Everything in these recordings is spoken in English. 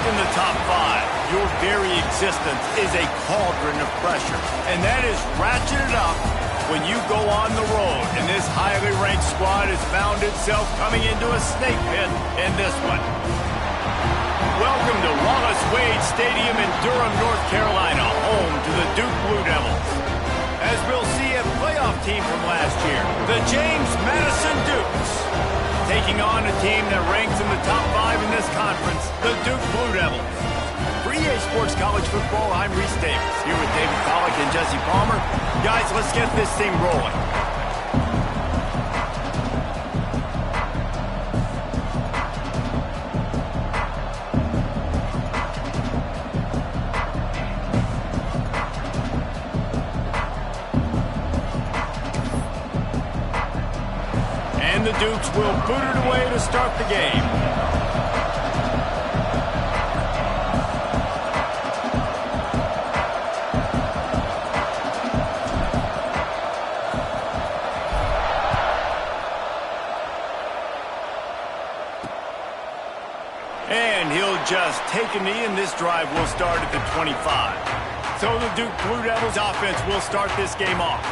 in the top 5, your very existence is a cauldron of pressure. And that is ratcheted up when you go on the road. And this highly ranked squad has found itself coming into a snake pit in this one. Welcome to Wallace Wade Stadium in Durham, North Carolina, home to the Duke Blue Devils. As we'll see a playoff team from last year, the James Madison Dukes, taking on a team that ranks in the top 5 in this conference, the Duke Blue Devils. For EA Sports College Football, I'm Reese Davis, here with David Pollack and Jesse Palmer. Guys, let's get this thing rolling. The Dukes will boot it away to start the game. And he'll just take a knee, and this drive will start at the 25. So the Duke Blue Devils offense will start this game off.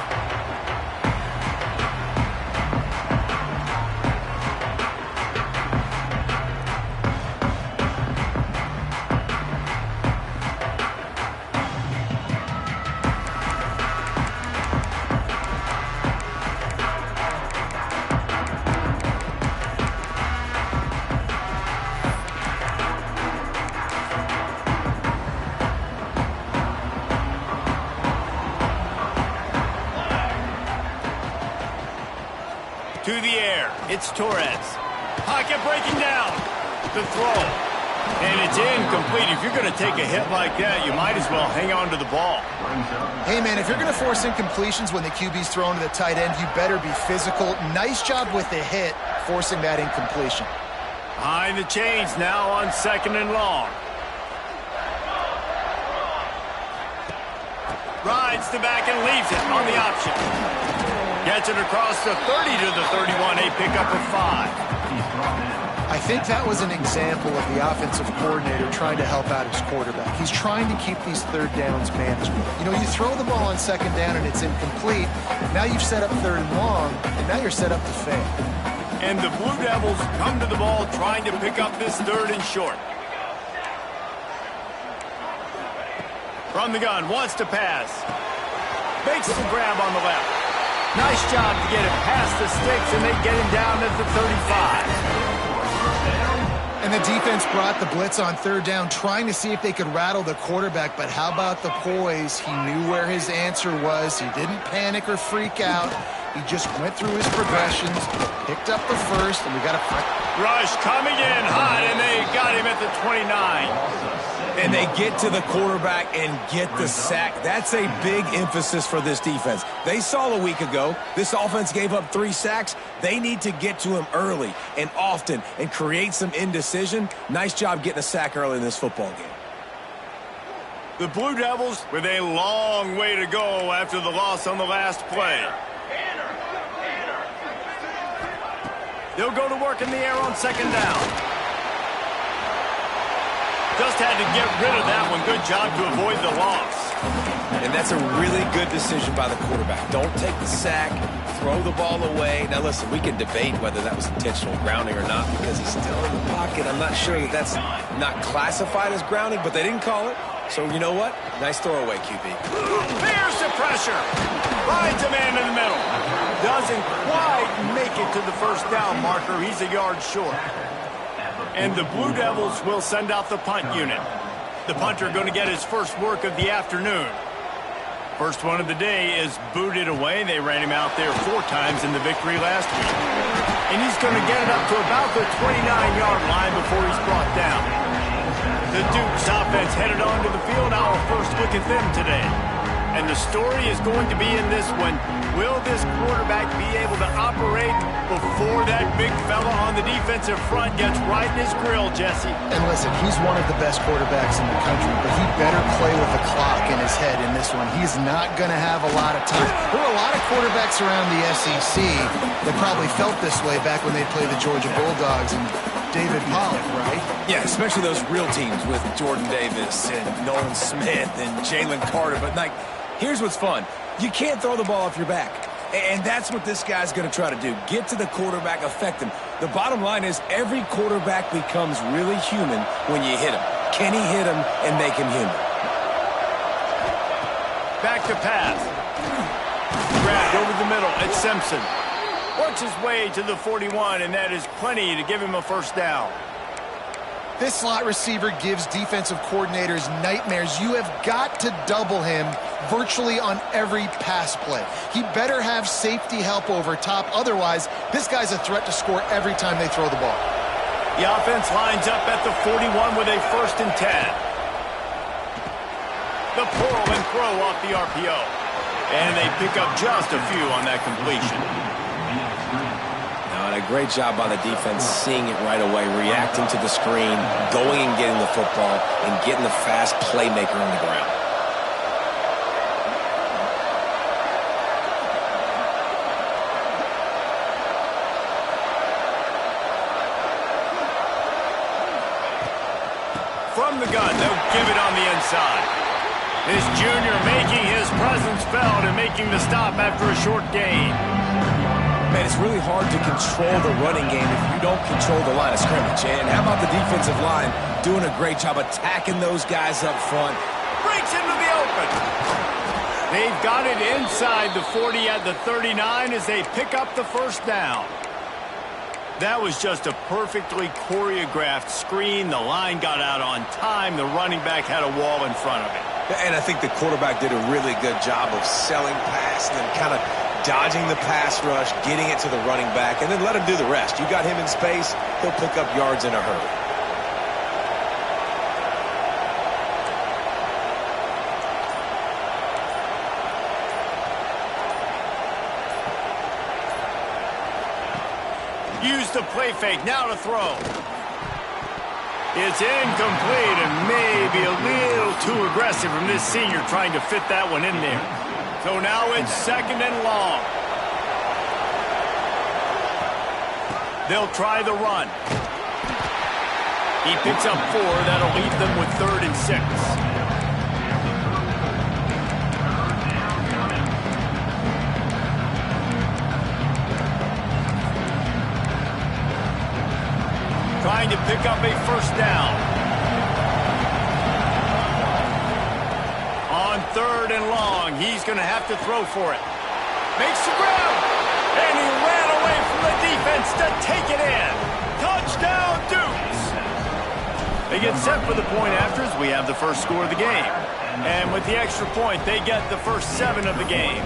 To the air, it's Torres. Pocket breaking down. The throw. And it's incomplete. If you're going to take a hit like that, you might as well hang on to the ball. Hey, man, if you're going to force incompletions when the QB's thrown to the tight end, you better be physical. Nice job with the hit, forcing that incompletion. Behind the chains now on 2nd and long. Rides the back and leaves it on the option. Gets it across the 30 to the 31, a pickup of 5. I think that was an example of the offensive coordinator trying to help out his quarterback. He's trying to keep these third downs manageable. You know, you throw the ball on 2nd down and it's incomplete. Now you've set up 3rd and long, and now you're set up to fail. And the Blue Devils come to the ball trying to pick up this 3rd and short. From the gun, wants to pass. Makes the grab on the left. Nice job to get it past the sticks, and they get him down at the 35. And the defense brought the blitz on 3rd down, trying to see if they could rattle the quarterback. But how about the poise? He knew where his answer was. He didn't panic or freak out. He just went through his progressions, picked up the 1st, and we got a rush coming in hot, and they got him at the 29. And they get to the quarterback and get the sack. That's a big emphasis for this defense. They saw a week ago, this offense gave up 3 sacks. They need to get to him early and often and create some indecision. Nice job getting a sack early in this football game. The Blue Devils with a long way to go after the loss on the last play. They'll go to work in the air on 2nd down. Just had to get rid of that one. Good job to avoid the loss. And that's a really good decision by the quarterback. Don't take the sack. Throw the ball away. Now, listen, we can debate whether that was intentional grounding or not because he's still in the pocket. I'm not sure that that's not classified as grounding, but they didn't call it. So, you know what? Nice throwaway, QB. There's the pressure. Finds a man in the middle. Doesn't quite make it to the 1st down marker. He's a yard short. And the Blue Devils will send out the punt unit. The punter going to get his first work of the afternoon. First one of the day is booted away. They ran him out there 4 times in the victory last week. And he's going to get it up to about the 29-yard line before he's brought down. The Dukes offense headed onto the field. Our first look at them today. And the story is going to be in this one. Will this quarterback be able to operate before that big fella on the defensive front gets right in his grill, Jesse? And listen, he's one of the best quarterbacks in the country, but he better play with the clock in his head in this one. He's not going to have a lot of time. There are a lot of quarterbacks around the SEC that probably felt this way back when they played the Georgia Bulldogs, and David Pollack, right? Yeah, especially those real teams with Jordan Davis and Nolan Smith and Jalen Carter. But, like, here's what's fun. You can't throw the ball off your back. And that's what this guy's going to try to do. Get to the quarterback, affect him. The bottom line is every quarterback becomes really human when you hit him. Can he hit him and make him human? Back to pass. Grabbed over the middle. It's Simpson. Works his way to the 41, and that is plenty to give him a first down. This slot receiver gives defensive coordinators nightmares. You have got to double him virtually on every pass play. He better have safety help over top. Otherwise, this guy's a threat to score every time they throw the ball. The offense lines up at the 41 with a 1st and 10. The pull and throw off the RPO. And they pick up just a few on that completion. A great job by the defense seeing it right away, reacting to the screen, going and getting the football, and getting the fast playmaker on the ground. From the gun, they'll give it on the inside. This junior making his presence felt and making the stop after a short gain. Man, it's really hard to control the running game if you don't control the line of scrimmage. And how about the defensive line doing a great job attacking those guys up front? Breaks into the open. They've got it inside the 40 at the 39 as they pick up the first down. That was just a perfectly choreographed screen. The line got out on time. The running back had a wall in front of it. And I think the quarterback did a really good job of selling pass and then kind of dodging the pass rush, getting it to the running back, and then let him do the rest. You got him in space, he'll pick up yards in a hurry. Use the play fake, now to throw. It's incomplete and maybe a little too aggressive from this senior trying to fit that one in there. So now it's 2nd and long. They'll try the run. He picks up 4. That'll leave them with 3rd and 6. Trying to pick up a first down. On 3rd and long, he's going to have to throw for it. Makes the grab, and he ran away from the defense to take it in. Touchdown, Dukes! They get set for the point afters. We have the first score of the game. And with the extra point, they get the first 7 of the game.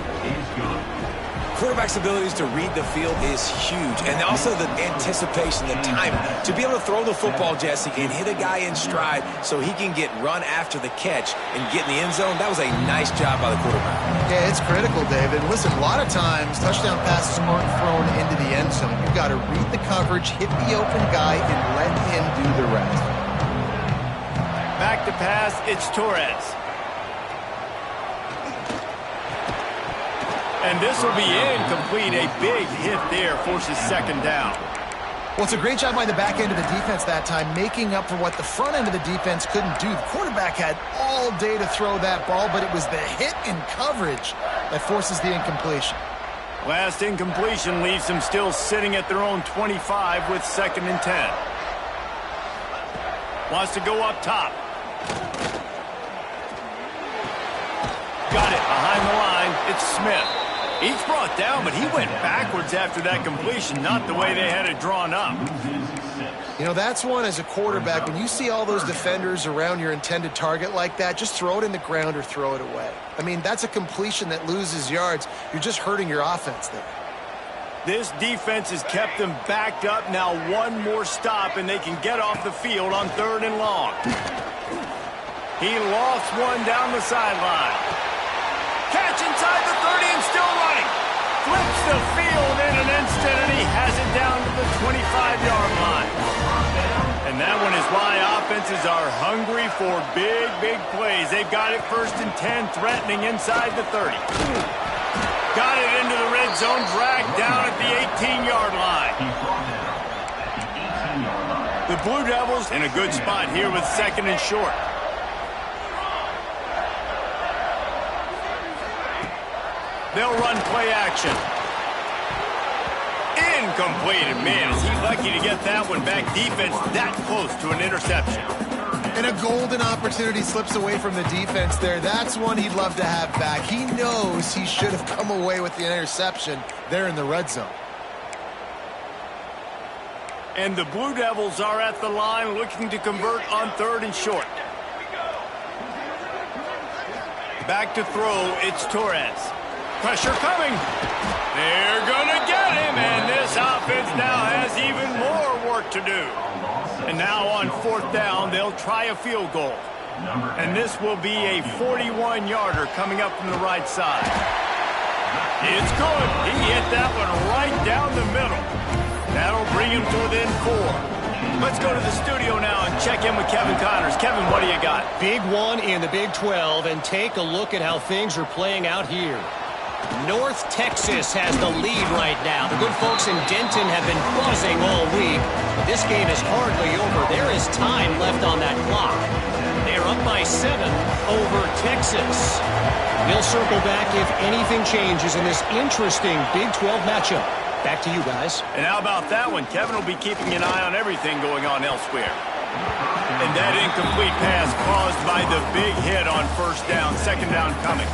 Quarterback's abilities to read the field is huge, and also the anticipation, the timing. To be able to throw the football, Jesse, and hit a guy in stride so he can get run after the catch and get in the end zone, that was a nice job by the quarterback. Yeah, it's critical, David. Listen, a lot of times, touchdown passes aren't thrown into the end zone. You've got to read the coverage, hit the open guy, and let him do the rest. Back to pass, it's Torres. And this will be incomplete. A big hit there forces 2nd down. Well, it's a great job by the back end of the defense that time, making up for what the front end of the defense couldn't do. The quarterback had all day to throw that ball, but it was the hit in coverage that forces the incompletion. Last incompletion leaves them still sitting at their own 25 with 2nd and 10. Wants to go up top. Got it behind the line. It's Smith. He's brought down, but he went backwards after that completion, not the way they had it drawn up. You know, that's one as a quarterback. When you see all those defenders around your intended target like that, just throw it in the ground or throw it away. I mean, that's a completion that loses yards. You're just hurting your offense there. This defense has kept them backed up. Now one more stop, and they can get off the field on 3rd and long. He lost one down the sideline. Catch inside the 30 and still running. Flips the field in an instant, and he has it down to the 25-yard line. And that one is why offenses are hungry for big, big plays. They've got it 1st and 10, threatening inside the 30. Got it into the red zone, dragged down at the 18-yard line. The Blue Devils in a good spot here with 2nd and short. They'll run play action. Incomplete. And man, is he lucky to get that one back. Defense that close to an interception. And a golden opportunity slips away from the defense there. That's one he'd love to have back. He knows he should have come away with the interception there in the red zone. And the Blue Devils are at the line looking to convert on 3rd and short. Back to throw, it's Torres. Pressure coming. They're going to get him, and this offense now has even more work to do. And now on 4th down, they'll try a field goal. And this will be a 41-yarder coming up from the right side. It's good. He hit that one right down the middle. That'll bring him to within 4. Let's go to the studio now and check in with Kevin Connors. Kevin, what do you got? Big one in the Big 12, and take a look at how things are playing out here. North Texas has the lead right now. The good folks in Denton have been buzzing all week. This game is hardly over. There is time left on that clock. They're up by 7 over Texas. They'll circle back if anything changes in this interesting Big 12 matchup. Back to you guys. And how about that one? Kevin will be keeping an eye on everything going on elsewhere. And that incomplete pass caused by the big hit on 1st down. 2nd down coming.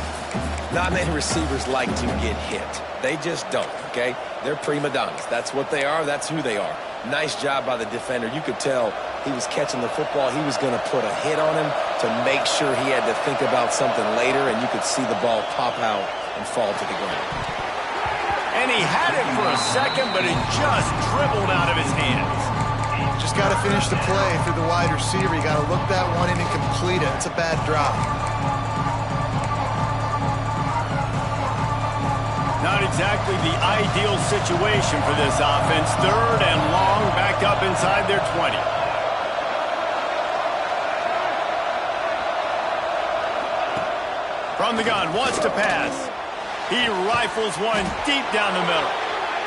Not many receivers like to get hit. They just don't, okay? They're prima donnas. That's what they are. That's who they are. Nice job by the defender. You could tell he was catching the football. He was going to put a hit on him to make sure he had to think about something later, and you could see the ball pop out and fall to the ground. And he had it for a second, but it just dribbled out of his hands. Just got to finish the play through the wide receiver. You got to look that one in and complete it. It's a bad drop. Not exactly the ideal situation for this offense. 3rd and long, back up inside their 20. From the gun, wants to pass. He rifles one deep down the middle.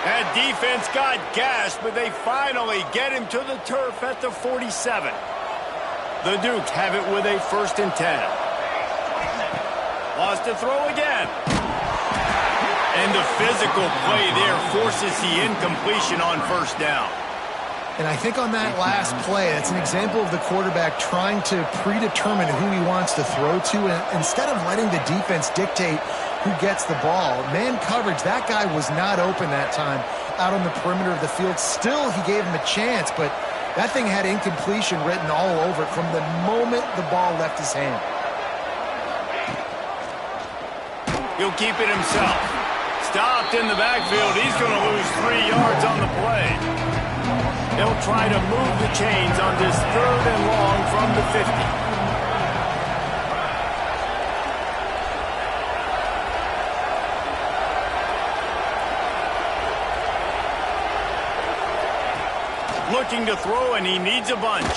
That defense got gashed, but they finally get him to the turf at the 47. The Dukes have it with a 1st and 10. Wants to throw again. And the physical play there forces the incompletion on 1st down. And I think on that last play, it's an example of the quarterback trying to predetermine who he wants to throw to, and instead of letting the defense dictate who gets the ball. Man coverage, that guy was not open that time out on the perimeter of the field. Still, he gave him a chance, but that thing had incompletion written all over it from the moment the ball left his hand. He'll keep it himself. Stopped in the backfield. He's going to lose 3 yards on the play. They'll try to move the chains on this 3rd and long from the 50. Looking to throw, and he needs a bunch.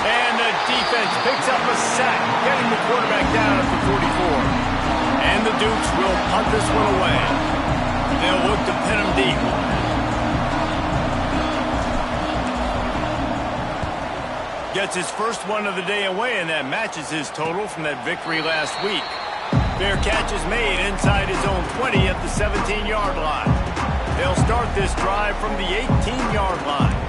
And the defense picks up a sack, getting the quarterback down at the 44. And the Dukes will punt this one away. They'll look to pin him deep. Gets his first one of the day away, and that matches his total from that victory last week. Fair catch is made inside his own 20 at the 17-yard line. They'll start this drive from the 18-yard line.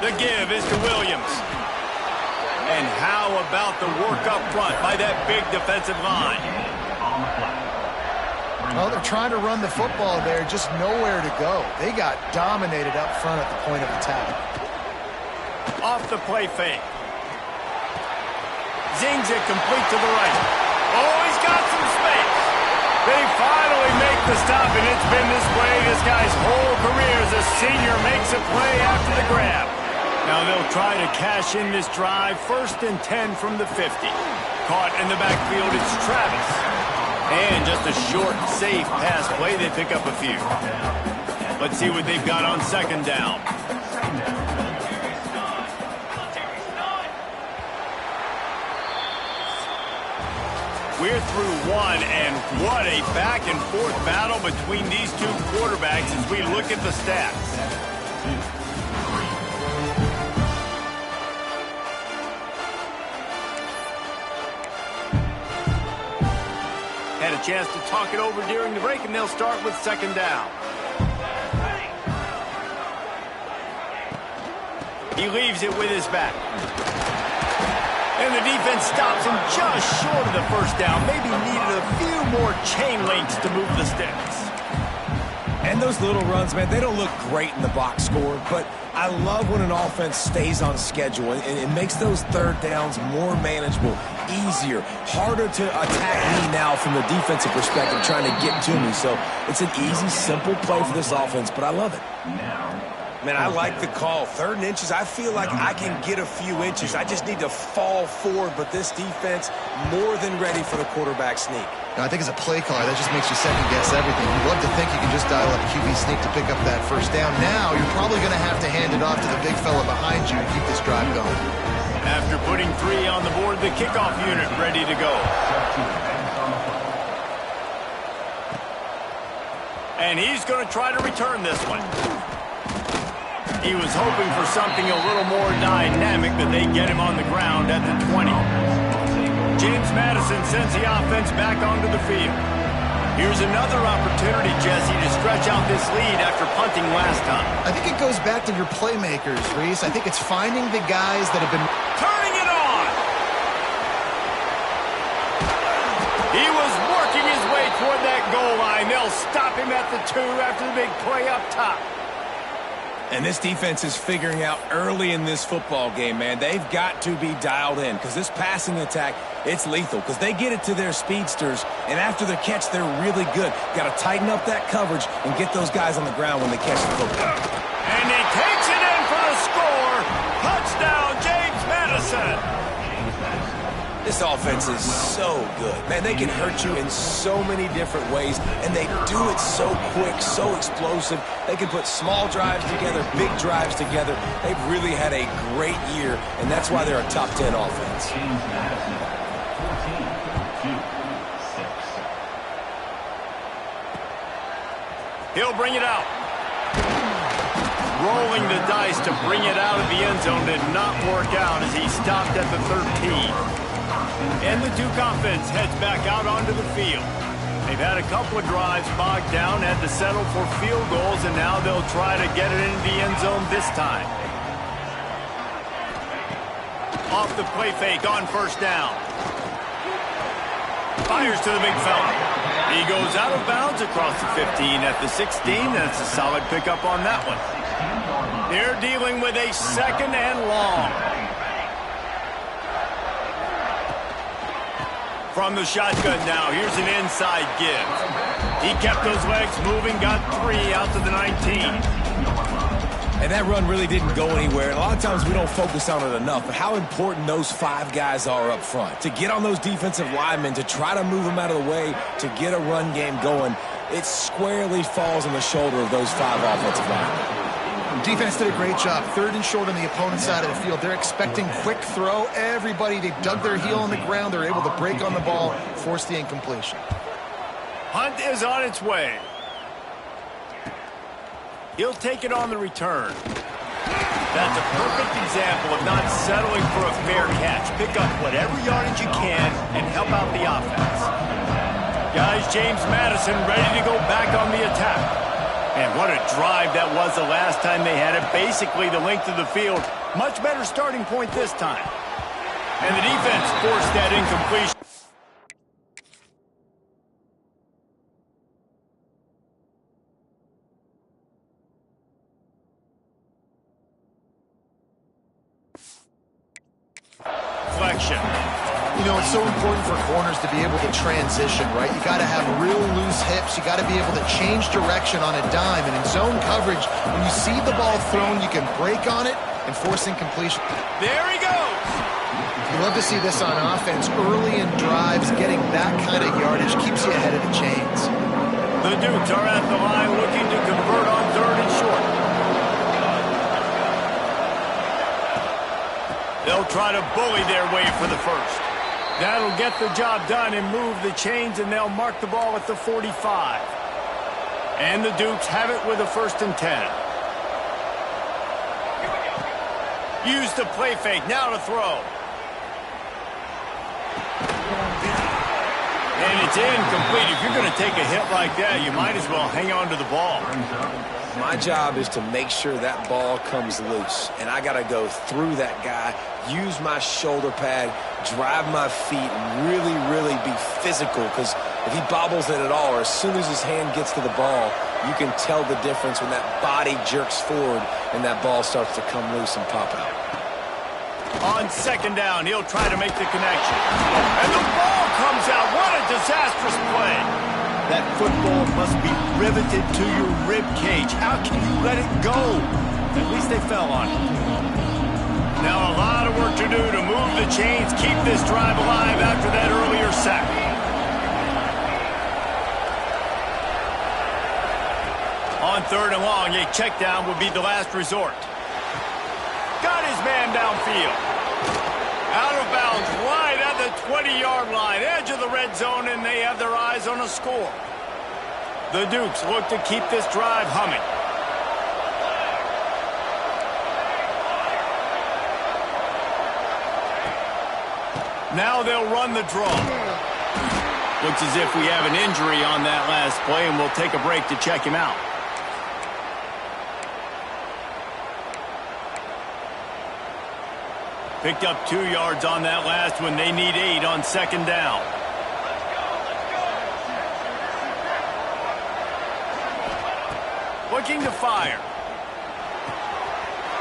The give is to Williams. And how about the work up front by that big defensive line? Well, they're trying to run the football there, just nowhere to go. They got dominated up front at the point of attack. Off the play fake. Zings it complete to the right. Oh, he's got some space. They finally make the stop, and it's been this way this guy's whole career as a senior makes a play after the grab. Now they'll try to cash in this drive. 1st and 10 from the 50. Caught in the backfield, it's Travis. And just a short, safe pass play. They pick up a few. Let's see what they've got on 2nd down. We're through one, and what a back-and-forth battle between these two quarterbacks as we look at the stats. Had a chance to talk it over during the break, and they'll start with second down. He leaves it with his back. And the defense stops him just short of the first down. Maybe needed a few more chain links to move the sticks. And those little runs, man, they don't look great in the box score, but I love when an offense stays on schedule, and it makes those third downs more manageable, easier, harder to attack me now from the defensive perspective, trying to get to me. So it's an easy, simple play for this offense, but I love it. Man, I like the call. 3rd and inches, I feel like I can get a few inches. I just need to fall forward, but this defense more than ready for the quarterback sneak. Now, I think as a play caller, that just makes you second-guess everything. You'd love to think you can just dial up QB sneak to pick up that first down. Now, you're probably going to have to hand it off to the big fella behind you to keep this drive going. After putting 3 on the board, the kickoff unit ready to go. And he's going to try to return this one. He was hoping for something a little more dynamic, but they get him on the ground at the 20. James Madison sends the offense back onto the field. Here's another opportunity, Jesse, to stretch out this lead after punting last time. I think it goes back to your playmakers, Reese. I think it's finding the guys that have been turning it on. He was working his way toward that goal line. They'll stop him at the 2 after the big play up top. And this defense is figuring out early in this football game, man. They've got to be dialed in because this passing attack, it's lethal because they get it to their speedsters, and after the catch, they're really good. Got to tighten up that coverage and get those guys on the ground when they catch the football. And he takes it in for the score. Touchdown, James Madison. This offense is so good. Man, they can hurt you in so many different ways, and they do it so quick, so explosive. They can put small drives together, big drives together. They've really had a great year, and that's why they're a top 10 offense. He'll bring it out. Rolling the dice to bring it out of the end zone did not work out as he stopped at the 13. And the Duke offense heads back out onto the field. They've had a couple of drives bogged down, had to settle for field goals, and now they'll try to get it into the end zone this time. Off the play fake on first down. Fires to the big fella. He goes out of bounds across the 15 at the 16. That's a solid pickup on that one. They're dealing with a 2nd and long. From the shotgun now, here's an inside give. He kept those legs moving, got 3 out to the 19. And that run really didn't go anywhere. And a lot of times we don't focus on it enough, but how important those 5 guys are up front. To get on those defensive linemen, to try to move them out of the way, to get a run game going, it squarely falls on the shoulder of those 5 offensive linemen. Defense did a great job. 3rd and short on the opponent's side of the field. They're expecting quick throw. Everybody, they've dug their heel on the ground. They're able to break on the ball, force the incompletion. Hunt is on its way. He'll take it on the return. That's a perfect example of not settling for a fair catch. Pick up whatever yardage you can and help out the offense. Guys, James Madison ready to go back on the attack. And what a drive that was the last time they had it. Basically the length of the field. Much better starting point this time. And the defense forced that incompletion. Flexion. You know, it's so important for corners to be able to transition, right? You got to have real loose hips. You got to be able to change direction on a dime. And in zone coverage, when you see the ball thrown, you can break on it and force incompletion. There he goes. You love to see this on offense. Early in drives, getting that kind of yardage keeps you ahead of the chains. The Dukes are at the line looking to convert on 3rd and short. They'll try to bully their way for the first. That'll get the job done and move the chains, and they'll mark the ball at the 45. And the Dukes have it with a 1st and 10. Use the play fake, now to throw. And it's incomplete. If you're going to take a hit like that, you might as well hang on to the ball. My job is to make sure that ball comes loose, and I got to go through that guy, use my shoulder pad, drive my feet, and really, really be physical, because if he bobbles it at all, or as soon as his hand gets to the ball, you can tell the difference when that body jerks forward and that ball starts to come loose and pop out. On 2nd down, he'll try to make the connection. And the ball comes out. What a disastrous play. That football must be riveted to your rib cage. How can you let it go? At least they fell on it. Now a lot of work to do to move the chains, keep this drive alive after that earlier sack. On 3rd and long, a check down would be the last resort. Got his man downfield. Out of bounds, right at the 20-yard line, edge of the red zone, and they have their eyes on a score. The Dukes look to keep this drive humming. Now they'll run the draw. Looks as if we have an injury on that last play, and we'll take a break to check him out. Picked up 2 yards on that last one. They need 8 on 2nd down. Looking to fire.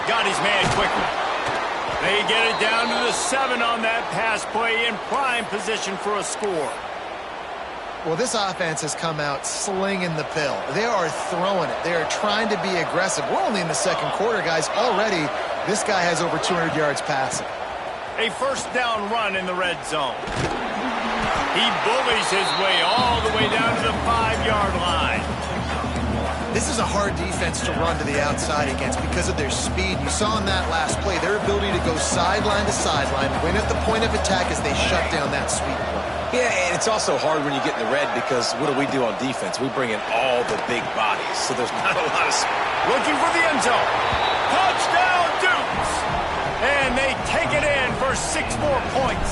Got his man quickly. They get it down to the 7 on that pass play, in prime position for a score. Well, this offense has come out slinging the pill. They are throwing it. They are trying to be aggressive. We're only in the 2nd quarter, guys. Already, this guy has over 200 yards passing. A 1st down run in the red zone. He bullies his way all the way down to the 5-yard line. This is a hard defense to run to the outside against because of their speed. You saw in that last play their ability to go sideline to sideline, win at the point of attack as they shut down that sweep play. Yeah, and it's also hard when you get in the red because what do we do on defense? We bring in all the big bodies, so there's not a lot of space. Looking for the end zone. Touchdown, Dukes! And they take it in for 6 more points.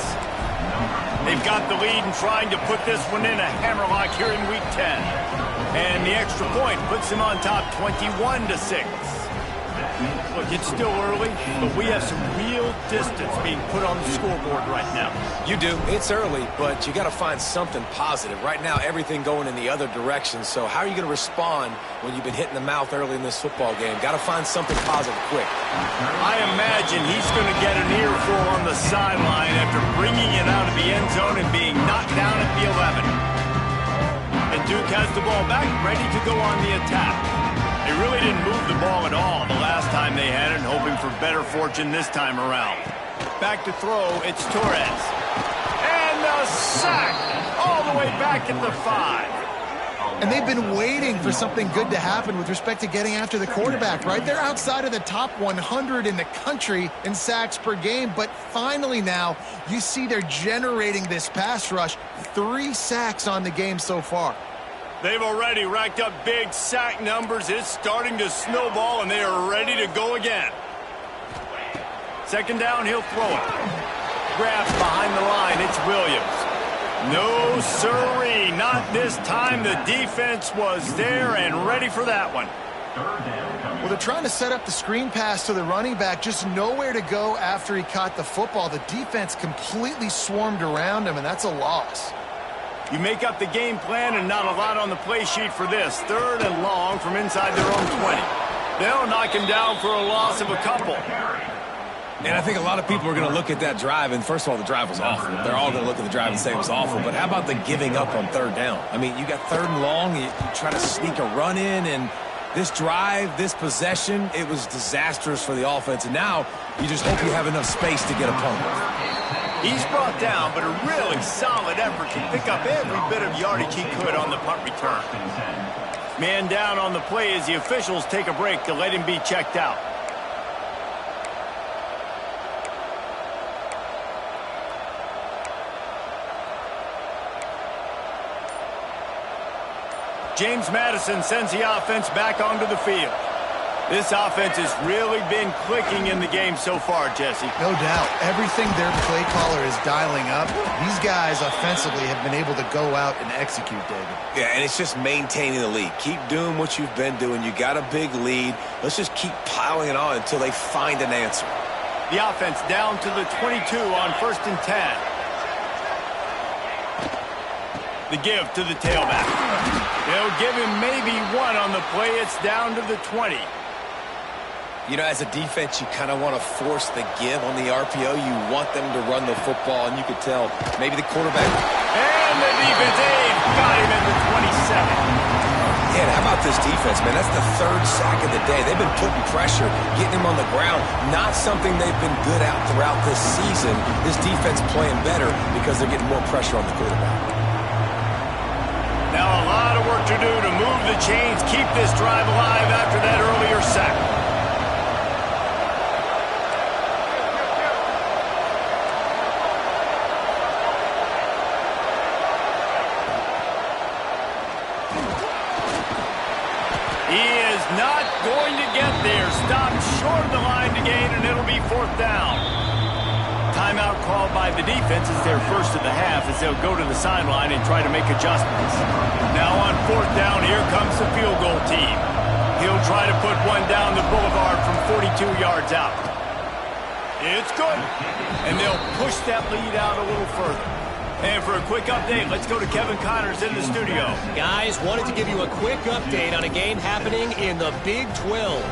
They've got the lead and trying to put this one in a hammerlock here in Week 10. And the extra point puts them on top 21-6. Look, it's still early, but we have some real distance being put on the scoreboard right now. You do. It's early, but you got to find something positive. Right now, everything going in the other direction. So how are you going to respond when you've been hit in the mouth early in this football game? Got to find something positive quick. I imagine he's going to get an earful on the sideline after bringing it out of the end zone and being knocked down at the 11. And Duke has the ball back, ready to go on the attack. They really didn't move the ball at all the last time they had it, hoping for better fortune this time around. Back to throw, it's Torres. And the sack all the way back at the 5. And they've been waiting for something good to happen with respect to getting after the quarterback, right? They're outside of the top 100 in the country in sacks per game, but finally now you see they're generating this pass rush. 3 sacks on the game so far. They've already racked up big sack numbers. It's starting to snowball, and they are ready to go again. 2nd down, he'll throw it. Grabs behind the line. It's Williams. No, sirree, not this time. The defense was there and ready for that one. Well, they're trying to set up the screen pass to the running back. Just nowhere to go after he caught the football. The defense completely swarmed around him, and that's a loss. You make up the game plan and not a lot on the play sheet for this. 3rd and long from inside their own 20. They'll knock him down for a loss of a couple. And I think a lot of people are going to look at that drive, and first of all, the drive was awful. They're all going to look at the drive and say it was awful. But how about the giving up on 3rd down? I mean, you got 3rd and long, you try to sneak a run in, and this drive, this possession, it was disastrous for the offense. And now you just hope you have enough space to get a punt. He's brought down, but a really solid effort to pick up every bit of yardage he could on the punt return. Man down on the play as the officials take a break to let him be checked out. James Madison sends the offense back onto the field. This offense has really been clicking in the game so far, Jesse. No doubt. Everything their play caller is dialing up, these guys offensively have been able to go out and execute, David. Yeah, and it's just maintaining the lead. Keep doing what you've been doing. You got a big lead. Let's just keep piling it on until they find an answer. The offense down to the 22 on 1st and 10. The give to the tailback. They'll give him maybe one on the play. It's down to the 20. You know, as a defense, you kind of want to force the give on the RPO. You want them to run the football, and you could tell maybe the quarterback. And the defense got him at the 27. Yeah, how about this defense, man? That's the 3rd sack of the day. They've been putting pressure, getting him on the ground. Not something they've been good at throughout this season. This defense playing better because they're getting more pressure on the quarterback. Now a lot of work to do to move the chains, keep this drive alive after that earlier sack. He is not going to get there. Stopped short of the line to gain, and it'll be 4th down. Timeout called by the defense is their first of the half as they'll go to the sideline and try to make adjustments. Now on 4th down, here comes the field goal team. He'll try to put one down the boulevard from 42 yards out. It's good. And they'll push that lead out a little further. And for a quick update, let's go to Kevin Connors in the studio. Guys, wanted to give you a quick update on a game happening in the Big 12.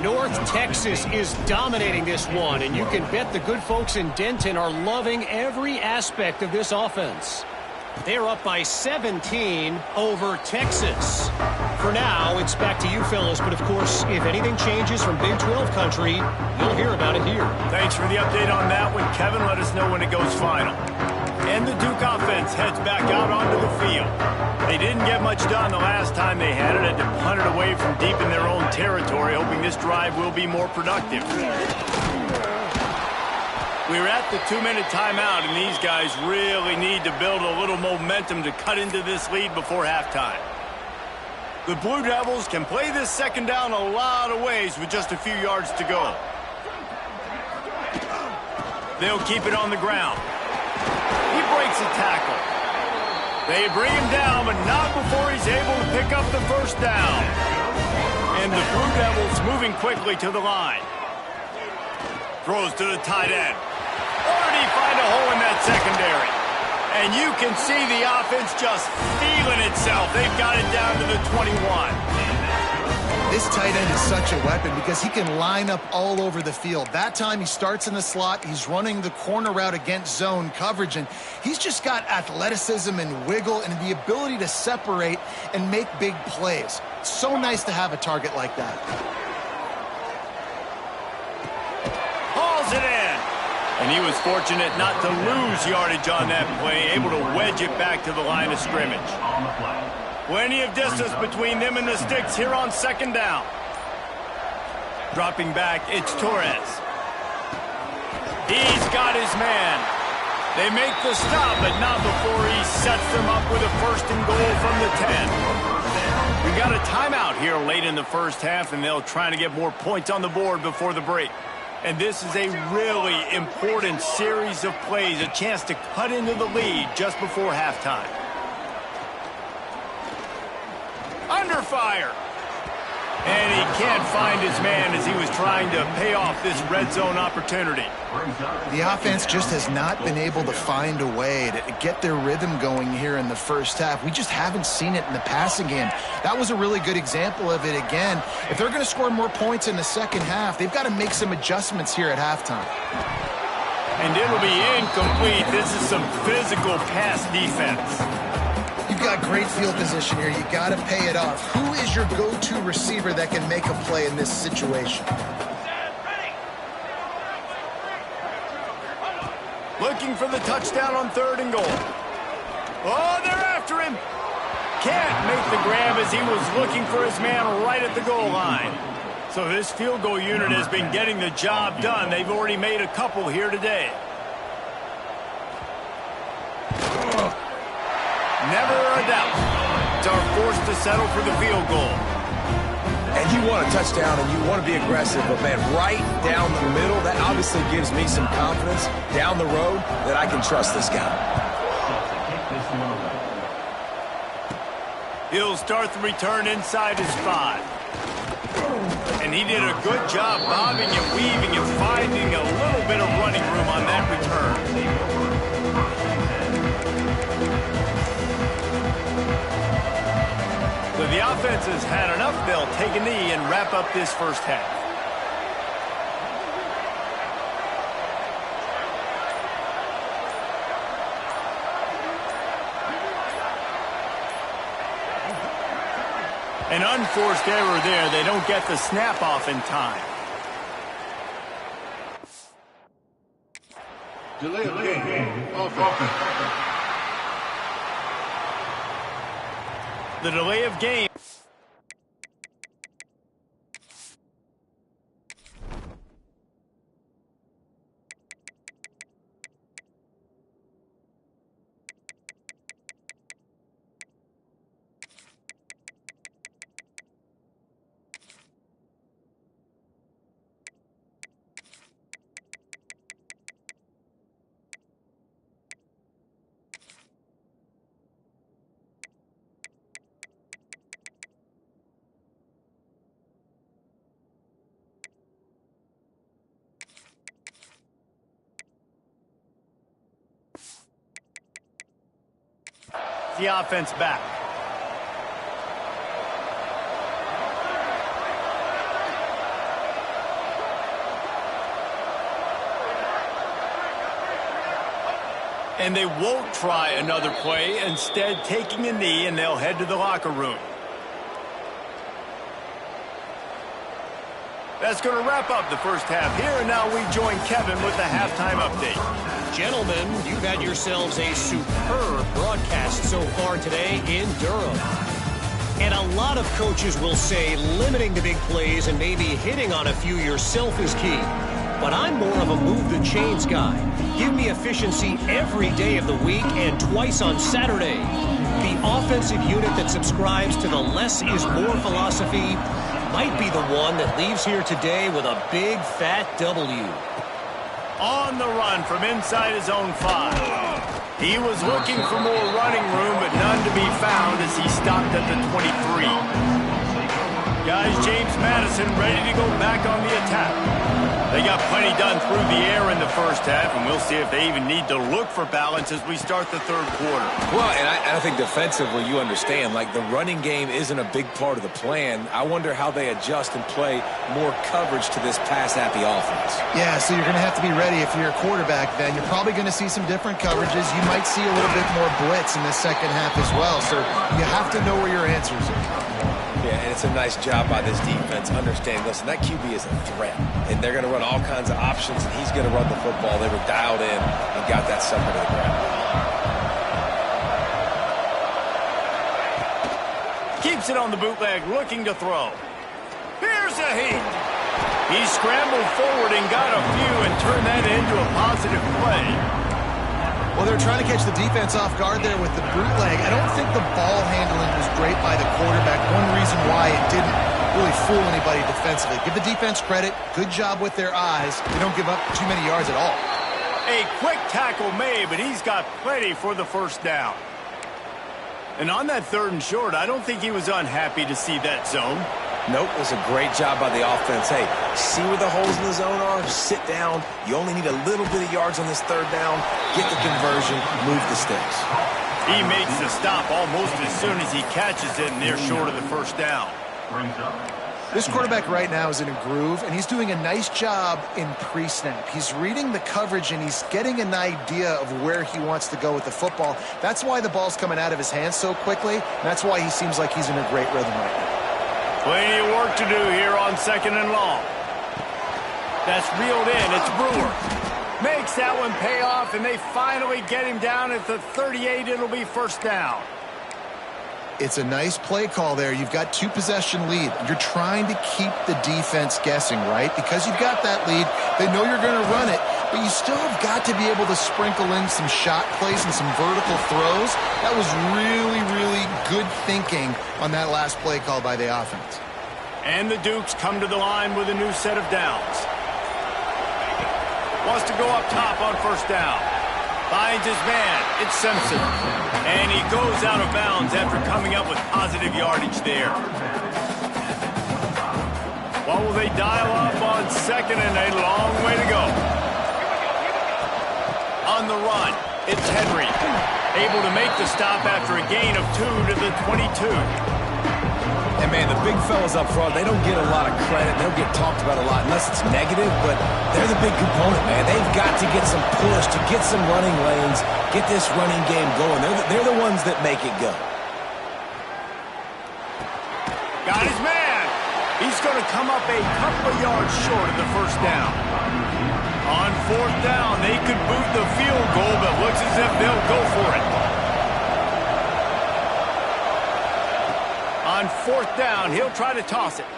North Texas is dominating this one, and you can bet the good folks in Denton are loving every aspect of this offense. They're up by 17 over Texas. For now, it's back to you fellas, but of course, if anything changes from Big 12 country, you'll hear about it here. Thanks for the update on that one, Kevin. Let us know when it goes final. And the Duke offense heads back out onto the field. They didn't get much done the last time they had it, had to punt it away from deep in their own territory, hoping this drive will be more productive. We're at the 2-minute timeout, and these guys really need to build a little momentum to cut into this lead before halftime. The Blue Devils can play this second down a lot of ways with just a few yards to go. They'll keep it on the ground. He breaks a tackle. They bring him down, but not before he's able to pick up the first down. And the Blue Devils moving quickly to the line. Throws to the tight end. Already find a hole in that secondary. And you can see the offense just feeling itself. They've got it down to the 21. This tight end is such a weapon because he can line up all over the field. That time he starts in the slot. He's running the corner route against zone coverage, and he's just got athleticism and wiggle and the ability to separate and make big plays. It's so nice to have a target like that. Hauls it in. And he was fortunate not to lose yardage on that play, able to wedge it back to the line of scrimmage. Plenty of distance between them and the sticks here on second down. Dropping back, it's Torres. He's got his man. They make the stop, but not before he sets them up with a 1st and goal from the 10. We got a timeout here late in the first half, and they'll try to get more points on the board before the break. And this is a really important series of plays, a chance to cut into the lead just before halftime. Under fire. And he can't find his man as he was trying to pay off this red zone opportunity. The offense just has not been able to find a way to get their rhythm going here in the first half. We just haven't seen it in the passing game. That was a really good example of it again. If they're going to score more points in the second half, they've got to make some adjustments here at halftime. And it'll be incomplete. This is some physical pass defense. You've got great field position here. You got to pay it off. Who is your go-to receiver that can make a play in this situation? Looking for the touchdown on 3rd and goal. Oh, they're after him. Can't make the grab as he was looking for his man right at the goal line. So this field goal unit has been getting the job done. They've already made a couple here today. Never a doubt. Jets are forced to settle for the field goal. And you want a touchdown and you want to be aggressive, but man, right down the middle, that obviously gives me some confidence down the road that I can trust this guy. He'll start the return inside his 5. And he did a good job bobbing and weaving and finding a little bit of running room on that return. So the offense has had enough. They'll take a knee and wrap up this first half. An unforced error there. They don't get the snap off in time. Delay of game. Offense. The delay of game. The offense back. And they won't try another play, instead taking a knee, and they'll head to the locker room. That's going to wrap up the first half here, and now we join Kevin with the halftime update. Gentlemen, you've had yourselves a superb broadcast so far today in Durham. And a lot of coaches will say limiting the big plays and maybe hitting on a few yourself is key. But I'm more of a move the chains guy. Give me efficiency every day of the week and twice on Saturday. The offensive unit that subscribes to the less is more philosophy might be the one that leaves here today with a big fat W. On the run from inside his own 5. He was looking for more running room, but none to be found as he stopped at the 23. Guys, James Madison ready to go back on the attack. They got plenty done through the air in the first half, and we'll see if they even need to look for balance as we start the third quarter. Well, and I think defensively, you understand, like the running game isn't a big part of the plan. I wonder how they adjust and play more coverage to this pass-happy offense. Yeah, so you're going to have to be ready if you're a quarterback then. You're probably going to see some different coverages. You might see a little bit more blitz in the second half as well, so you have to know where your answers are. Yeah, and it's a nice job by this defense understanding, listen, that QB is a threat, and they're going to run all kinds of options, and he's going to run the football. They were dialed in and got that sucker to the ground. Keeps it on the bootleg, looking to throw. Here's a heat. He scrambled forward and got a few and turned that into a positive play. Well, they're trying to catch the defense off guard there with the bootleg. I don't think the ball handling was great by the quarterback. One reason why it didn't really fool anybody defensively. Give the defense credit. Good job with their eyes. They don't give up too many yards at all. A quick tackle made, but he's got plenty for the first down. And on that 3rd and short, I don't think he was unhappy to see that zone. Nope, it was a great job by the offense. Hey, see where the holes in the zone are? Sit down. You only need a little bit of yards on this 3rd down. Get the conversion. Move the sticks. He makes the stop almost as soon as he catches it, and they're short of the first down. This quarterback right now is in a groove, and he's doing a nice job in pre-snap. He's reading the coverage, and he's getting an idea of where he wants to go with the football. That's why the ball's coming out of his hands so quickly, and that's why he seems like he's in a great rhythm right now. Plenty of work to do here on 2nd and long. That's reeled in. It's Brewer. Makes that one pay off, and they finally get him down at the 38. It'll be first down. It's a nice play call there. You've got 2-possession lead. You're trying to keep the defense guessing, right? Because you've got that lead, they know you're going to run it. but you still have got to be able to sprinkle in some shot plays and some vertical throws. That was really, really good thinking on that last play call by the offense. And the Dukes come to the line with a new set of downs. Wants to go up top on first down. Finds his man. It's Simpson. And he goes out of bounds after coming up with positive yardage there. What will they dial up on second and a long way to go? On the run, it's Henry. Able to make the stop after a gain of 2 to the 22. And, man, the big fellas up front, they don't get a lot of credit. They don't get talked about a lot unless it's negative, but they're the big component, man. They've got to get some push, to get some running lanes, get this running game going. They're the ones that make it go. Got his man. He's going to come up a couple of yards short of the first down. On fourth down, they could boot the field goal, but looks as if they'll go for it. On fourth down, he'll try to toss it.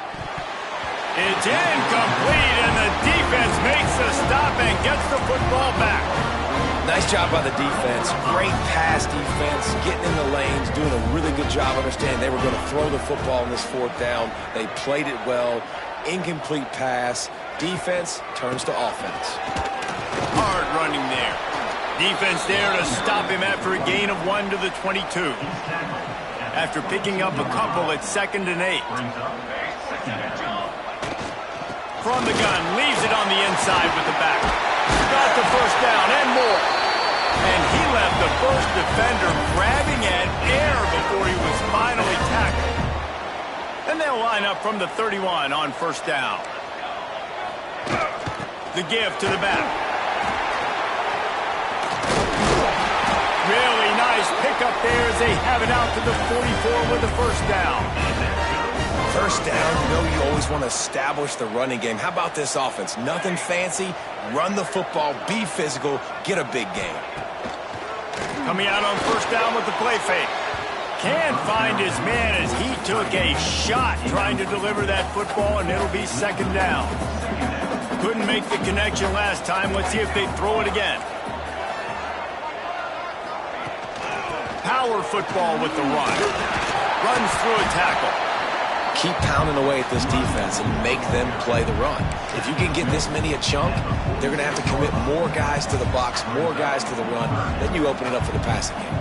It's incomplete, and the defense makes the stop and gets the football back. Nice job by the defense. Great pass defense, getting in the lanes, doing a really good job understanding they were going to throw the football in this fourth down. They played it well. Incomplete pass. Defense turns to offense. Hard running there. Defense there to stop him after a gain of 1 to the 22. After picking up a couple at 2nd and 8. From the gun, leaves it on the inside with the back. Got the first down and more. And he left the first defender grabbing at air before he was finally tackled. And they'll line up from the 31 on first down. The give to the back. Really nice pickup there as they have it out to the 44 with the first down. First down, you know you always want to establish the running game. How about this offense? Nothing fancy. Run the football, be physical, get a big gain. Coming out on first down with the play fake. Can't find his man as he took a shot trying to deliver that football, and it'll be 2nd down. Couldn't make the connection last time. Let's see if they throw it again. Power football with the run. Runs through a tackle. Keep pounding away at this defense and make them play the run. If you can get this many a chunk, they're going to have to commit more guys to the box, more guys to the run. Then you open it up for the passing game.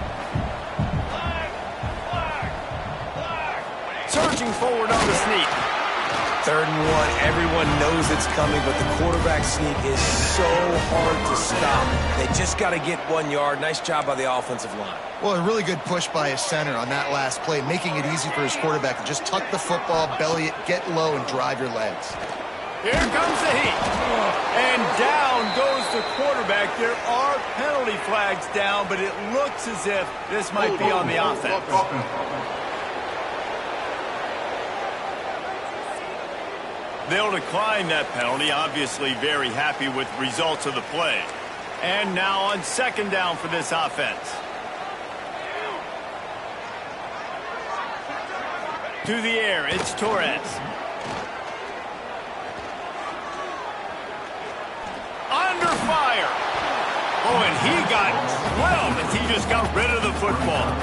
Surging forward on the sneak. 3rd and 1, everyone knows it's coming, but the quarterback sneak is so hard to stop. They just got to get 1 yard. Nice job by the offensive line. Well, a really good push by his center on that last play, making it easy for his quarterback to just tuck the football, belly it, get low, and drive your legs. Here comes the heat. And down goes the quarterback. There are penalty flags down, but it looks as if this might be on the offense. They'll decline that penalty, obviously very happy with the results of the play. And now on 2nd down for this offense. To the air, it's Torres. Under fire. Oh, and he got drilled as he just got rid of the football.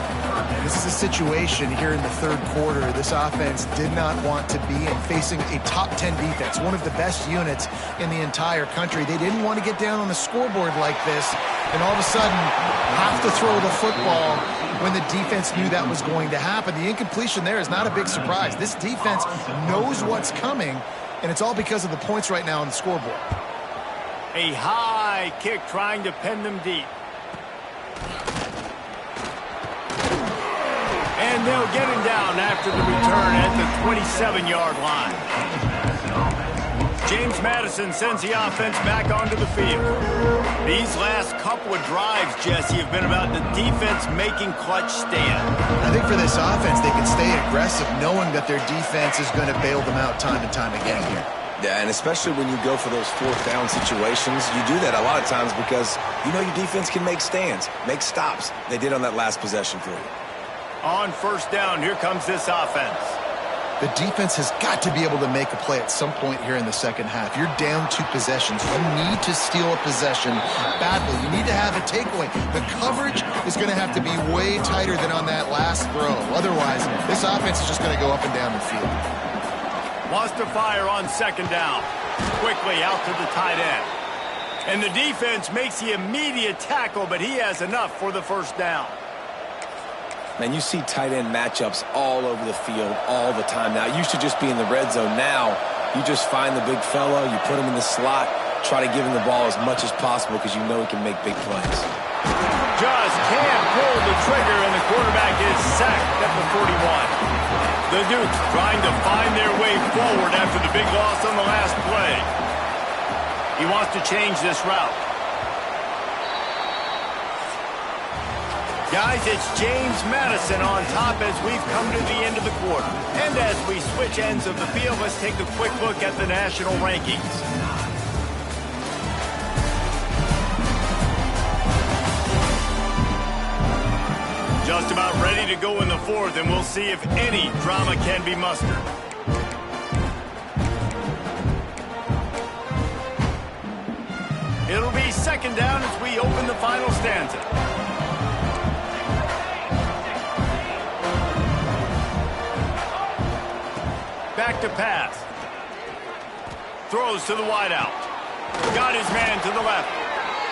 This is a situation here in the 3rd quarter. This offense did not want to be in, facing a top 10 defense, one of the best units in the entire country. They didn't want to get down on the scoreboard like this and all of a sudden have to throw the football when the defense knew that was going to happen. The incompletion there is not a big surprise. This defense knows what's coming, and it's all because of the points right now on the scoreboard. A high kick trying to pin them deep. And they'll get him down after the return at the 27-yard line. James Madison sends the offense back onto the field. These last couple of drives, Jesse, have been about the defense making clutch stand. I think for this offense, they can stay aggressive knowing that their defense is going to bail them out time and time again here. Yeah, and especially when you go for those 4th down situations, you do that a lot of times because you know your defense can make stands, make stops. They did on that last possession for you. On first down, here comes this offense. The defense has got to be able to make a play at some point here in the second half. You're down 2 possessions. You need to steal a possession badly. You need to have a takeaway. The coverage is going to have to be way tighter than on that last throw. Otherwise, this offense is just going to go up and down the field. Wants to fire on second down. Quickly out to the tight end. And the defense makes the immediate tackle, but he has enough for the first down. Man, you see tight end matchups all over the field all the time now. It used to just be in the red zone. Now, you just find the big fellow, you put him in the slot, try to give him the ball as much as possible because you know he can make big plays. Just can't pull the trigger, and the quarterback is sacked at the 41. The Dukes trying to find their way forward after the big loss on the last play. He wants to change this route. Guys, it's James Madison on top as we've come to the end of the quarter. And as we switch ends of the field, let's take a quick look at the national rankings. Just about ready to go in the fourth, and we'll see if any drama can be mustered. It'll be second down as we open the final stanza. Back to pass. Throws to the wideout. Got his man to the left.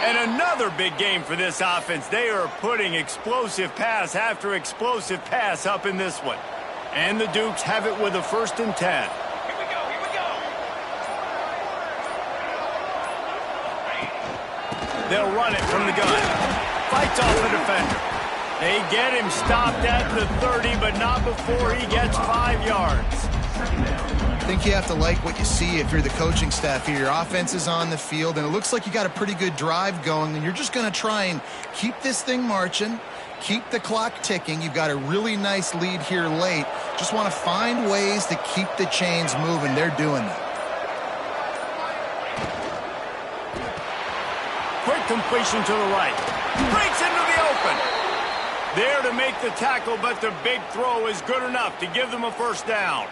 And another big game for this offense. They are putting explosive pass after explosive pass up in this one. And the Dukes have it with a 1st and 10. Here we go. They'll run it from the gun. Fights off the defender. They get him stopped at the 30, but not before he gets 5 yards. I think you have to like what you see if you're the coaching staff here. Your offense is on the field, and it looks like you got a pretty good drive going, and you're just going to try and keep this thing marching, keep the clock ticking. You've got a really nice lead here late. Just want to find ways to keep the chains moving. They're doing that. Quick completion to the right. Breaks into the open. There to make the tackle, but the big throw is good enough to give them a 1st down.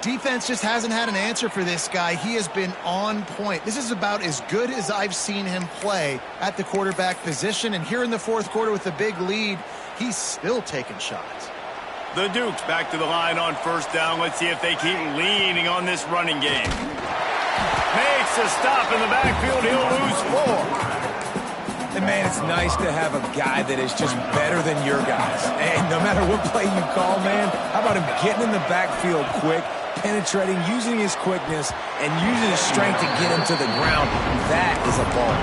Defense just hasn't had an answer for this guy. He has been on point. This is about as good as I've seen him play at the quarterback position. And here in the 4th quarter with a big lead, he's still taking shots. The Dukes back to the line on 1st down. Let's see if they keep leaning on this running game. Makes a stop in the backfield. He'll lose 4. And, man, it's nice to have a guy that is just better than your guys. And no matter what play you call, man, how about him getting in the backfield quick, penetrating, using his quickness, and using his strength to get him to the ground. That is a ball.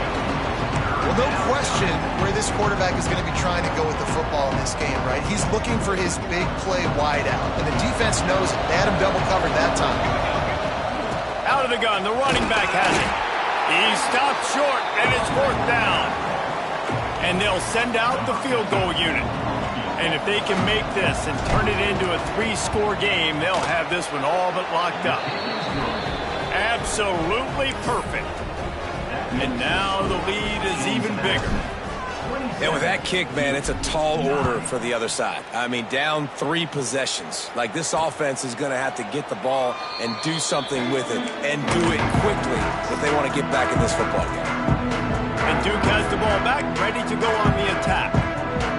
Well, no question where this quarterback is going to be trying to go with the football in this game, right? He's looking for his big play wide out, and the defense knows it. They had him double covered that time. Out of the gun, the running back has it. He stopped short, and it's 4th down. And they'll send out the field goal unit. And if they can make this and turn it into a 3-score game, they'll have this one all but locked up. Absolutely perfect. And now the lead is even bigger. And with that kick, man, it's a tall order for the other side. I mean, down 3 possessions. Like, this offense is going to have to get the ball and do something with it, and do it quickly if they want to get back in this football game. And Duke has the ball back, ready to go on the attack.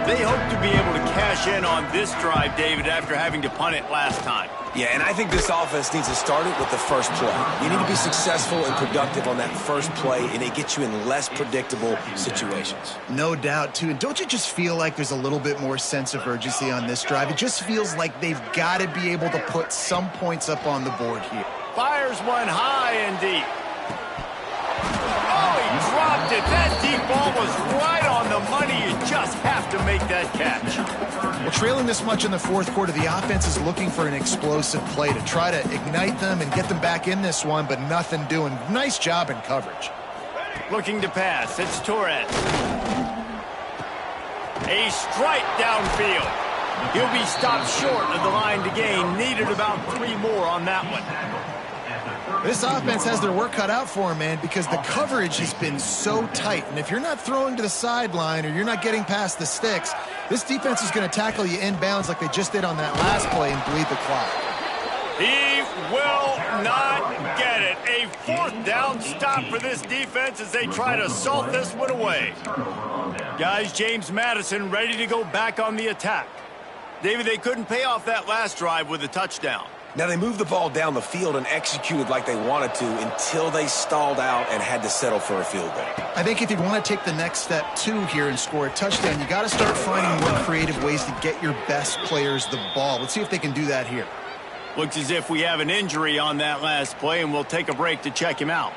They hope to be able to cash in on this drive, David, after having to punt it last time. Yeah, and I think this offense needs to start it with the first play. You need to be successful and productive on that first play, and it gets you in less predictable situations. No doubt, too. And don't you just feel like there's a little bit more sense of urgency on this drive? It just feels like they've got to be able to put some points up on the board here. Fires one high and deep. Oh, he dropped it. That deep ball was right on the money. You just have to make that catch. Well, trailing this much in the 4th quarter, the offense is looking for an explosive play to try to ignite them and get them back in this one, but nothing doing. Nice job in coverage. Looking to pass. It's Torres. A strike downfield. He'll be stopped short of the line to gain. Needed about 3 more on that one. This offense has their work cut out for them, man, because the coverage has been so tight. And if you're not throwing to the sideline or you're not getting past the sticks, this defense is going to tackle you inbounds like they just did on that last play and bleed the clock. He will not get it. A fourth down stop for this defense as they try to salt this one away. Guys, James Madison ready to go back on the attack. David, they couldn't pay off that last drive with a touchdown. Now, they moved the ball down the field and executed like they wanted to until they stalled out and had to settle for a field goal. I think if you want to take the next step, too, here and score a touchdown, you got to start finding more creative ways to get your best players the ball. Let's see if they can do that here. Looks as if we have an injury on that last play, and we'll take a break to check him out.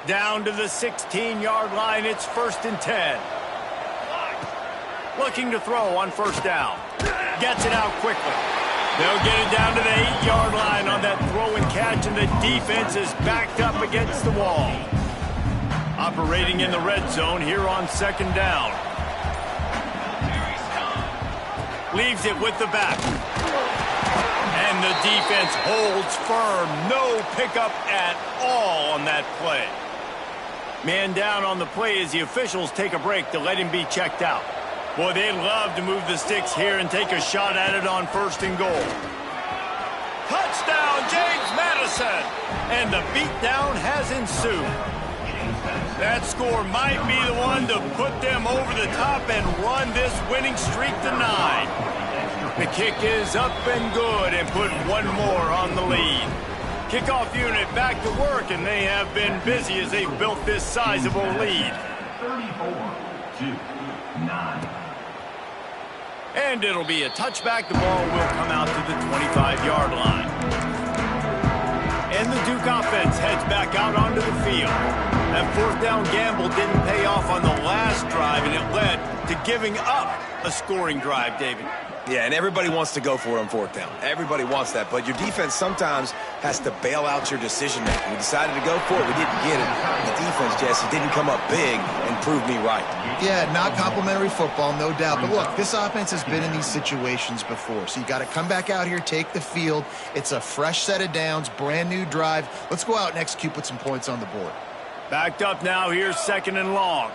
Down to the 16-yard line, it's 1st and 10. Looking to throw on 1st down. Gets it out quickly. They'll get it down to the 8-yard line on that throw and catch, and the defense is backed up against the wall. Operating in the red zone here on 2nd down. Leaves it with the back. And the defense holds firm. No pickup at all on that play. Man down on the play as the officials take a break to let him be checked out. Boy, they'd love to move the sticks here and take a shot at it on 1st and goal. Touchdown, James Madison! And the beatdown has ensued. That score might be the one to put them over the top and run this winning streak to 9. The kick is up and good and put one more on the lead. Kickoff unit back to work, and they have been busy as they've built this sizable lead. 34-9. And it'll be a touchback. The ball will come out to the 25-yard line. And the Duke offense heads back out onto the field. That 4th down gamble didn't pay off on the last drive, and it led to giving up a scoring drive, David. Yeah, and everybody wants to go for it on 4th down. Everybody wants that, but your defense sometimes has to bail out your decision-making. We decided to go for it. We didn't get it. The defense, Jesse, didn't come up big and prove me right. Yeah, not complimentary football, no doubt. But look, this offense has been in these situations before, so you got to come back out here, take the field. It's a fresh set of downs, brand new drive. Let's go out and execute, put some points on the board. Backed up now, here's 2nd and long.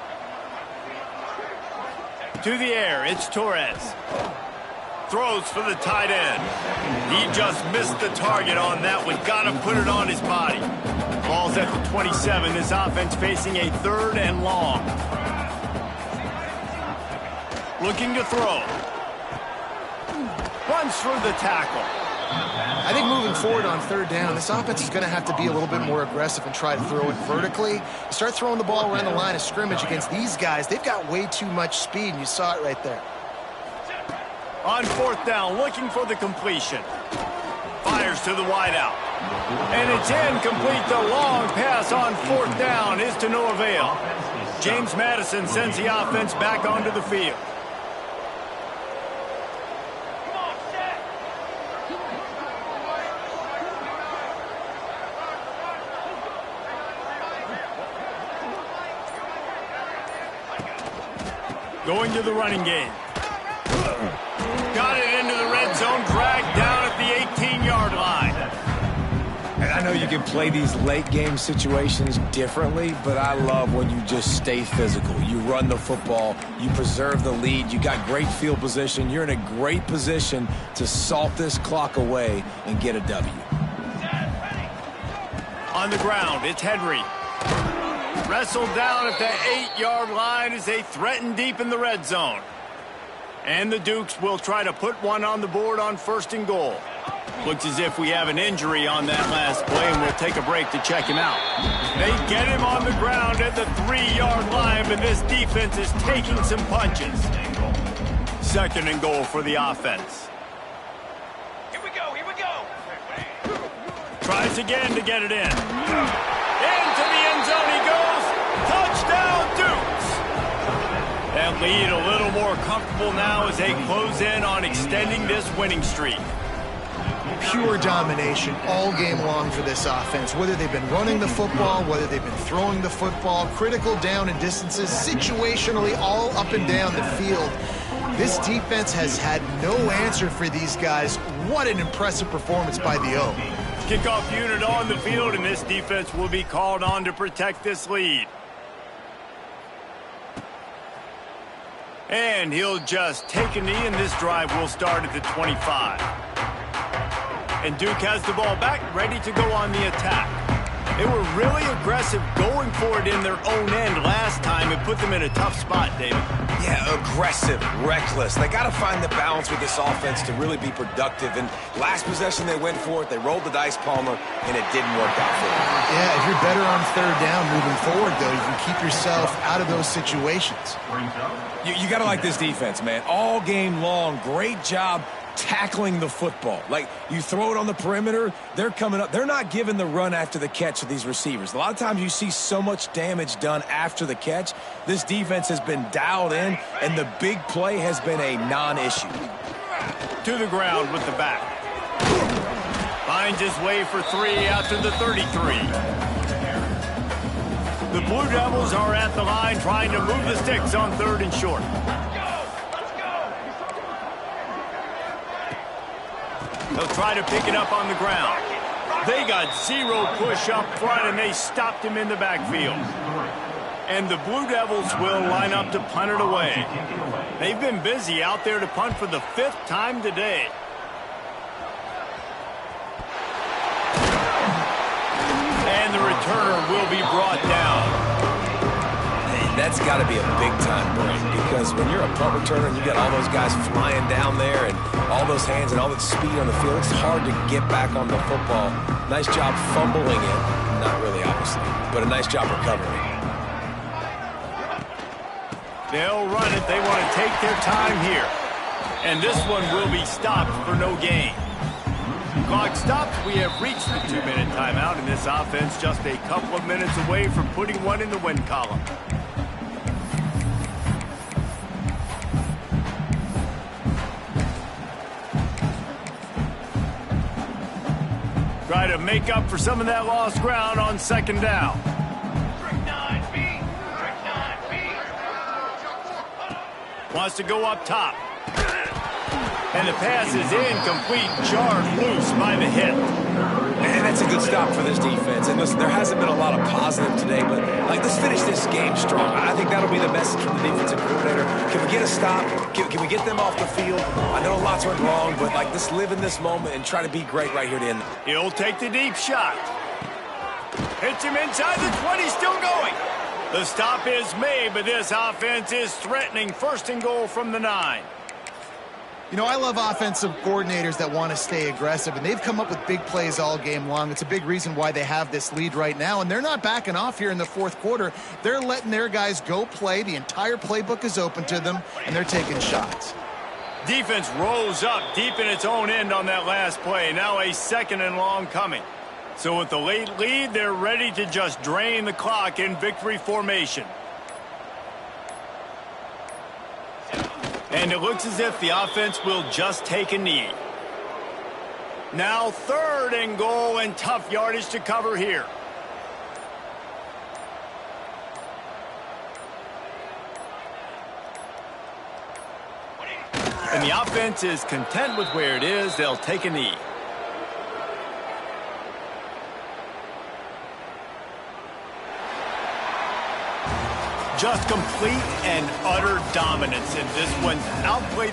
To the air, it's Torres. Throws for the tight end. He just missed the target on that one. Got to put it on his body. Ball's at the 27. This offense facing a 3rd and long. Looking to throw. Runs through the tackle. I think moving forward on 3rd down, this offense is going to have to be a little bit more aggressive and try to throw it vertically. Start throwing the ball around the line of scrimmage against these guys. They've got way too much speed, and you saw it right there. On 4th down, looking for the completion. Fires to the wideout. And it's incomplete. The long pass on 4th down is to no avail. James Madison sends the offense back onto the field. Going to the running game. Got it into the red zone, dragged down at the 18-yard line. And I know you can play these late game situations differently, but I love when you just stay physical. You run the football, you preserve the lead, you got great field position, you're in a great position to salt this clock away and get a W. On the ground, it's Henry. Wrestled down at the 8-yard line as they threaten deep in the red zone. And the Dukes will try to put one on the board on 1st and goal. Looks as if we have an injury on that last play, and we'll take a break to check him out. They get him on the ground at the 3-yard line, but this defense is taking some punches. 2nd and goal for the offense. Here we go, here we go. Tries again to get it in. Into the end zone he goes. Touchdown, Dukes. That lead a little more comfortable now as they close in on extending this winning streak. Pure domination all game long for this offense. Whether they've been running the football, whether they've been throwing the football, critical down and distances, situationally all up and down the field. This defense has had no answer for these guys. What an impressive performance by the O. Kickoff unit on the field, and this defense will be called on to protect this lead. And he'll just take a knee, and this drive will start at the 25. And Duke has the ball back, ready to go on the attack. They were really aggressive going for it in their own end last time. It put them in a tough spot, David. Yeah, aggressive, reckless. They got to find the balance with this offense to really be productive. And last possession, they went for it. They rolled the dice, Palmer, and it didn't work out for them. Yeah, if you're better on third down moving forward, though, you can keep yourself out of those situations. You got to like this defense, man. All game long, great job tackling the football. Like, you throw it on the perimeter, they're coming up. They're not giving the run after the catch to these receivers. A lot of times you see so much damage done after the catch. This defense has been dialed in, and the big play has been a non-issue. To the ground with the back. Finds his way for 3 out to the 33. The Blue Devils are at the line trying to move the sticks on 3rd and short. They'll try to pick it up on the ground. They got 0 push up front, and they stopped him in the backfield. And the Blue Devils will line up to punt it away. They've been busy out there to punt for the 5th time today. And the returner will be brought down. That's got to be a big-time break, because when you're a punt returner and you got all those guys flying down there and all those hands and all that speed on the field, it's hard to get back on the football. Nice job fumbling it. Not really, obviously, but a nice job recovering. They'll run it. They want to take their time here. And this one will be stopped for no gain. Clock stopped. We have reached the 2-minute timeout, and this offense just a couple of minutes away from putting one in the win column. Try to make up for some of that lost ground on 2nd down. Wants to go up top. And the pass is incomplete, jarred loose by the hit. Man, that's a good stop for this defense. And listen, there hasn't been a lot of positive today, but let's finish this game strong. I think that'll be the message from the defensive coordinator. Can we get a stop? Can we get them off the field? I know lots went wrong, but let's live in this moment and try to be great right here to end. He'll take the deep shot. Hits him inside the 20, still going. The stop is made, but this offense is threatening 1st and goal from the 9. You know, I love offensive coordinators that want to stay aggressive, and they've come up with big plays all game long. It's a big reason why they have this lead right now, and they're not backing off here in the 4th quarter. They're letting their guys go play. The entire playbook is open to them, and they're taking shots. Defense rolls up deep in its own end on that last play. Now a 2nd and long coming. So with the late lead, they're ready to just drain the clock in victory formation. And it looks as if the offense will just take a knee. Now 3rd and goal, and tough yardage to cover here. And the offense is content with where it is. They'll take a knee. Just complete and utter dominance in this one. Outplayed